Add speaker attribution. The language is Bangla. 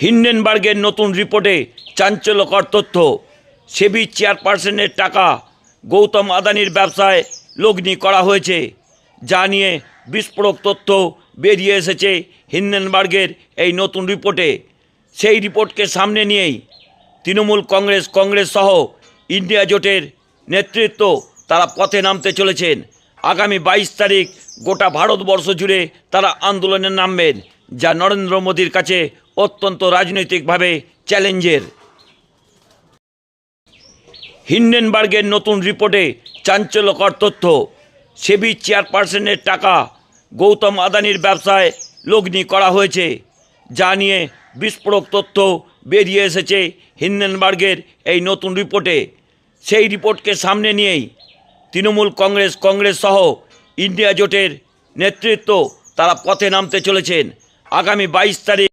Speaker 1: হিন্ডেনবার্গের নতুন রিপোর্টে চাঞ্চল্যকর তথ্য। সেবি চেয়ারপারসনের টাকা গৌতম আদানির ব্যবসায় লগ্নি করা হয়েছে, যা নিয়ে বিস্ফোরক তথ্য বেরিয়ে এসেছে হিন্ডেনবার্গের এই নতুন রিপোর্টে। সেই রিপোর্টকে সামনে নিয়েই তৃণমূল কংগ্রেস সহ ইন্ডিয়া জোটের নেতৃত্ব তারা পথে নামতে চলেছেন। আগামী 22 তারিখ গোটা ভারতবর্ষ জুড়ে তারা আন্দোলনে নামবেন, যা নরেন্দ্র মোদীর কাছে অত্যন্ত রাজনৈতিকভাবে চ্যালেঞ্জের। হিন্ডেনবার্গের নতুন রিপোর্টে চাঞ্চল্যকর তথ্য। সেবি চেয়ারপারসনের টাকা গৌতম আদানির ব্যবসায় লগ্নি করা হয়েছে, যা নিয়ে বিস্ফোরক তথ্য বেরিয়ে এসেছে হিন্ডেনবার্গের এই নতুন রিপোর্টে। সেই রিপোর্টকে সামনে নিয়েই তৃণমূল কংগ্রেস সহ ইন্ডিয়া জোটের নেতৃত্ব তারা পথে নামতে চলেছেন। আগামী 22 তারিখ